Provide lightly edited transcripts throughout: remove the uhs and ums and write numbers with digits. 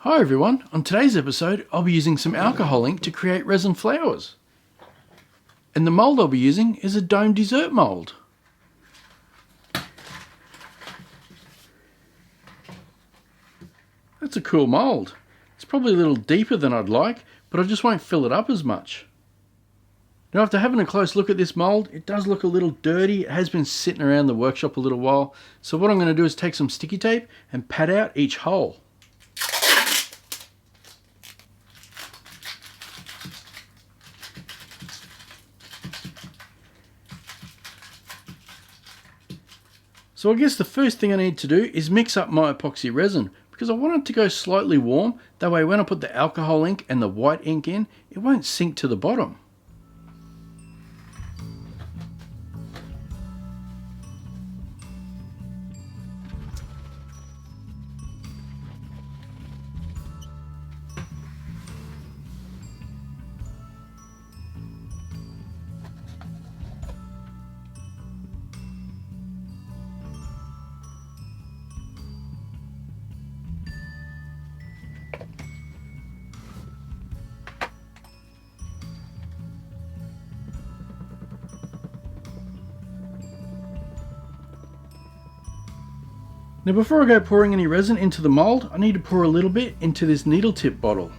Hi everyone, on today's episode I'll be using some alcohol ink to create resin flowers. And the mould I'll be using is a dome dessert mould. That's a cool mould. It's probably a little deeper than I'd like, but I just won't fill it up as much. Now after having a close look at this mould, it does look a little dirty. It has been sitting around the workshop a little while. So what I'm going to do is take some sticky tape and pad out each hole. So I guess the first thing I need to do is mix up my epoxy resin because I want it to go slightly warm. That way when I put the alcohol ink and the white ink in, it won't sink to the bottom. Now before I go pouring any resin into the mould, I need to pour a little bit into this needle tip bottle.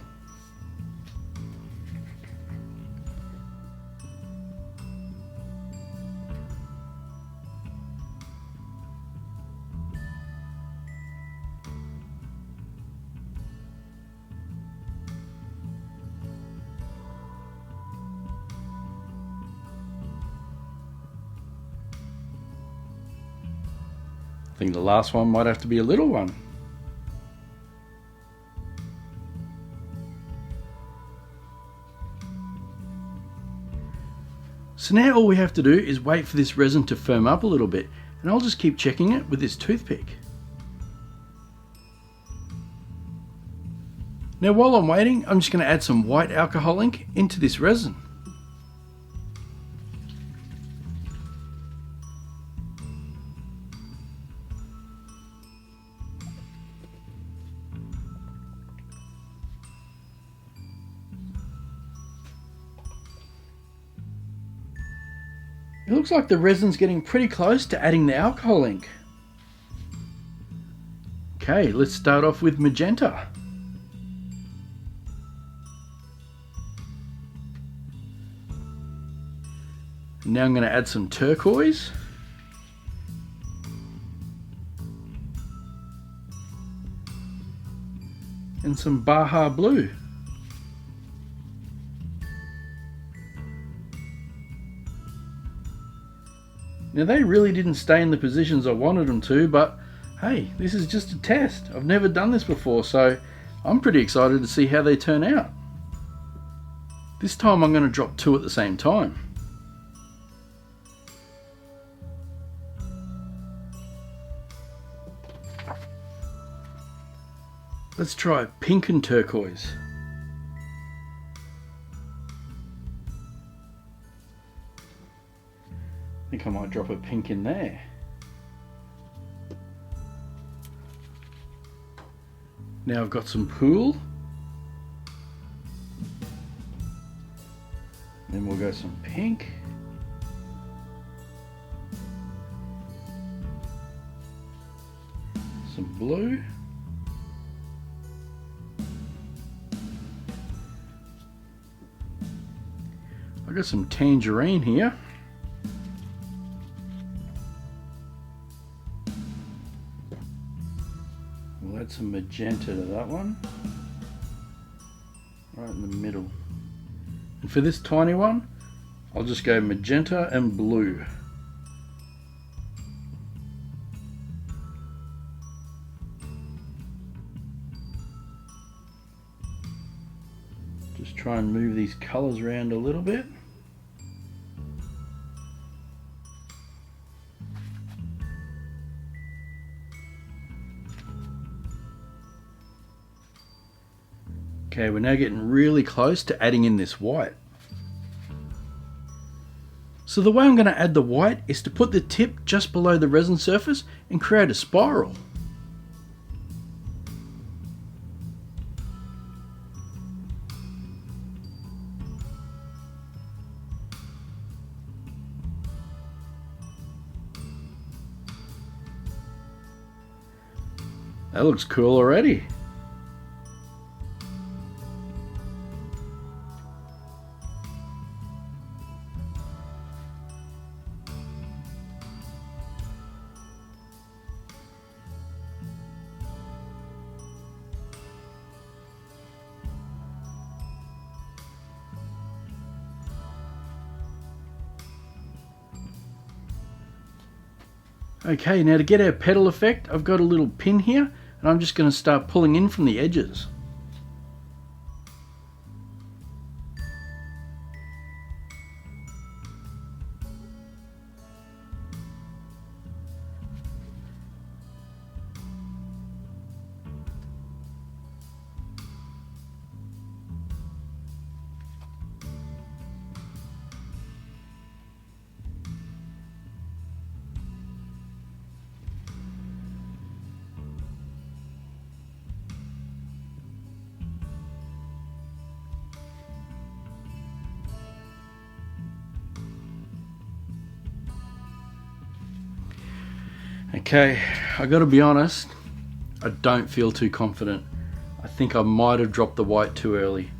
I think the last one might have to be a little one. So now all we have to do is wait for this resin to firm up a little bit, and I'll just keep checking it with this toothpick. Now while I'm waiting, I'm just going to add some white alcohol ink into this resin. It looks like the resin's getting pretty close to adding the alcohol ink. Okay, let's start off with magenta. Now I'm going to add some turquoise. And some Baja blue. Now they really didn't stay in the positions I wanted them to, but hey, this is just a test. I've never done this before, so I'm pretty excited to see how they turn out. This time I'm going to drop two at the same time. Let's try pink and turquoise. I think I might drop a pink in there. Now I've got some pool. Then we'll go some pink. Some blue. I've got some tangerine here. We'll add some magenta to that one, right in the middle. And for this tiny one, I'll just go magenta and blue. Just try and move these colors around a little bit. Okay, we're now getting really close to adding in this white. So the way I'm going to add the white is to put the tip just below the resin surface and create a spiral. That looks cool already. Okay, now to get our pedal effect, I've got a little pin here, and I'm just going to start pulling in from the edges. Okay, I gotta be honest, I don't feel too confident. I think I might have dropped the white too early.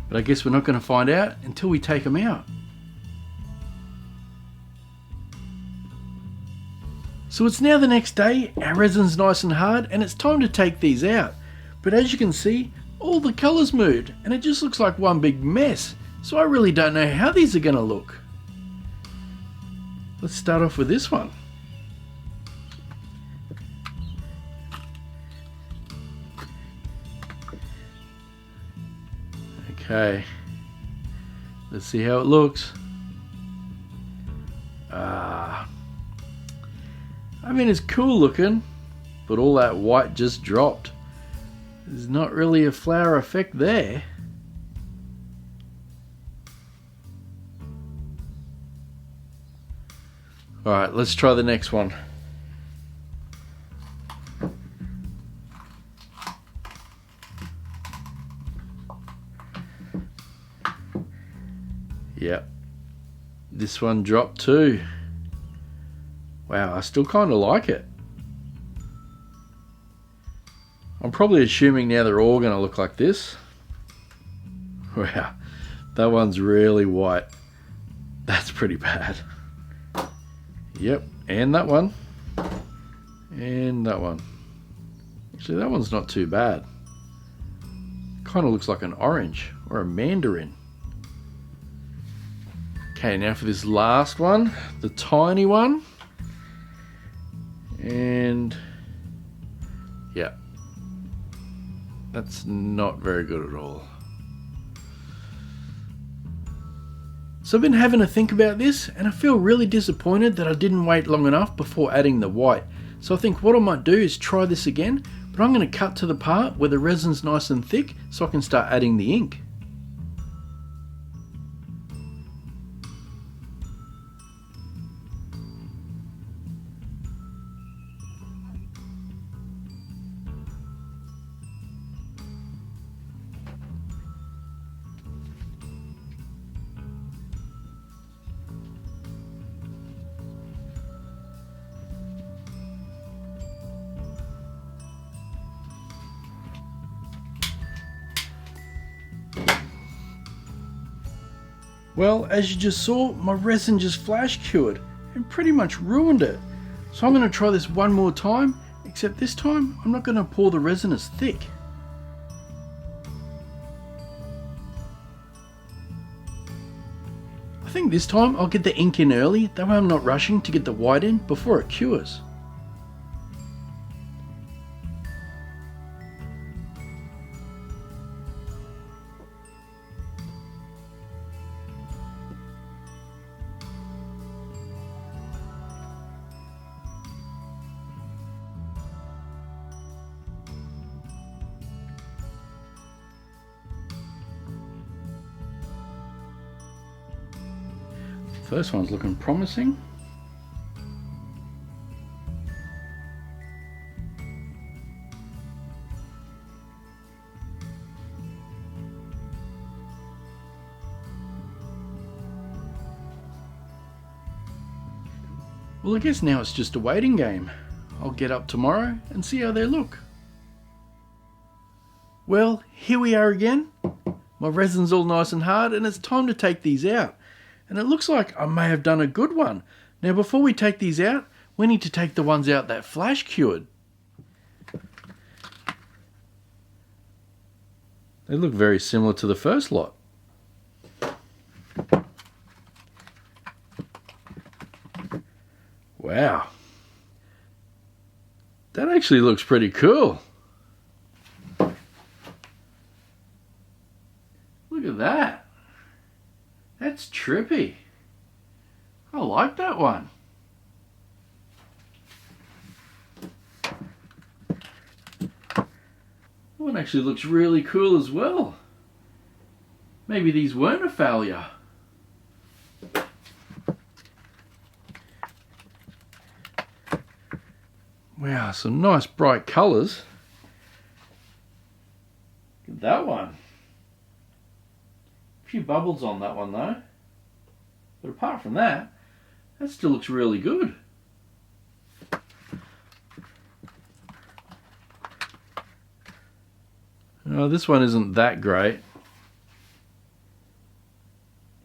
But I guess we're not gonna find out until we take them out. So it's now the next day, our resin's nice and hard, and it's time to take these out. But as you can see, all the colours moved, and it just looks like one big mess. So I really don't know how these are gonna look. Let's start off with this one. Okay, let's see how it looks. I mean, it's cool looking, but all that white just dropped. There's not really a flower effect there. Alright, let's try the next one. Yep, this one dropped too. Wow, I still kind of like it. I'm probably assuming now they're all going to look like this. Wow, that one's really white. That's pretty bad. Yep, and that one. And that one. Actually, that one's not too bad. Kind of looks like an orange or a mandarin. Okay, now for this last one, the tiny one. And yeah, that's not very good at all. So I've been having a think about this, and I feel really disappointed that I didn't wait long enough before adding the white. So I think what I might do is try this again, but I'm going to cut to the part where the resin's nice and thick so I can start adding the ink. Well, as you just saw, my resin just flash cured and pretty much ruined it. So I'm going to try this one more time, except this time I'm not going to pour the resin as thick. I think this time I'll get the ink in early, that way I'm not rushing to get the white in before it cures. First one's looking promising. Well, I guess now it's just a waiting game. I'll get up tomorrow and see how they look. Well, here we are again. My resin's all nice and hard and it's time to take these out. And it looks like I may have done a good one. Now before we take these out, we need to take the ones out that flash cured. They look very similar to the first lot. Wow. That actually looks pretty cool. Look at that. That's trippy. I like that one. That one actually looks really cool as well. Maybe these weren't a failure. Wow, some nice bright colours. Look at that one. A few bubbles on that one though. But apart from that, that still looks really good. Oh, this one isn't that great.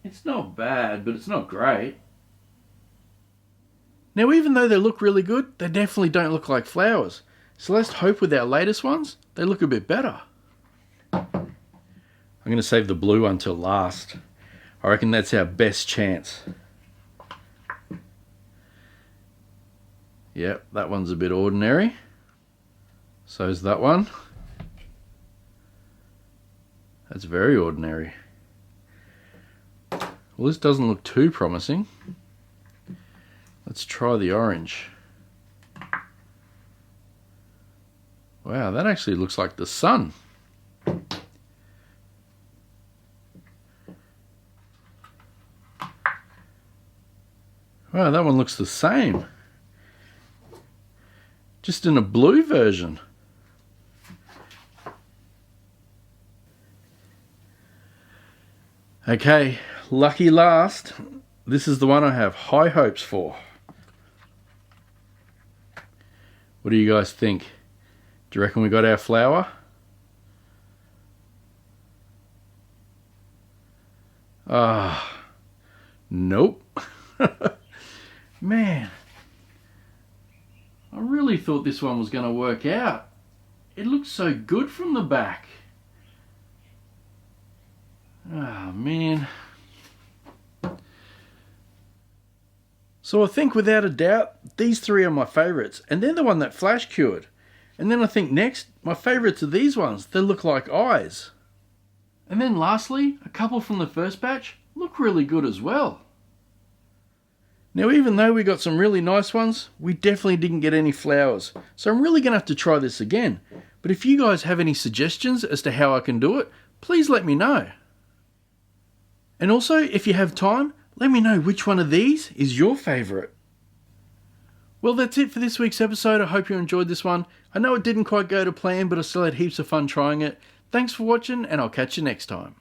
It's not bad, but it's not great. Now even though they look really good, they definitely don't look like flowers. So let's hope with our latest ones, they look a bit better. I'm going to save the blue one till last. I reckon that's our best chance. Yep, that one's a bit ordinary. So's that one. That's very ordinary. Well, this doesn't look too promising. Let's try the orange. Wow, that actually looks like the sun. Wow, that one looks the same. Just in a blue version. Okay, lucky last. This is the one I have high hopes for. What do you guys think? Do you reckon we got our flower? Ah, nope. Man, I really thought this one was going to work out. It looks so good from the back. Ah, man. So I think without a doubt, these three are my favourites, and they're the one that flash cured. And then I think next, my favourites are these ones. They look like eyes. And then lastly, a couple from the first batch look really good as well. Now even though we got some really nice ones, we definitely didn't get any flowers. So I'm really going to have to try this again. But if you guys have any suggestions as to how I can do it, please let me know. And also, if you have time, let me know which one of these is your favourite. Well, that's it for this week's episode. I hope you enjoyed this one. I know it didn't quite go to plan, but I still had heaps of fun trying it. Thanks for watching, and I'll catch you next time.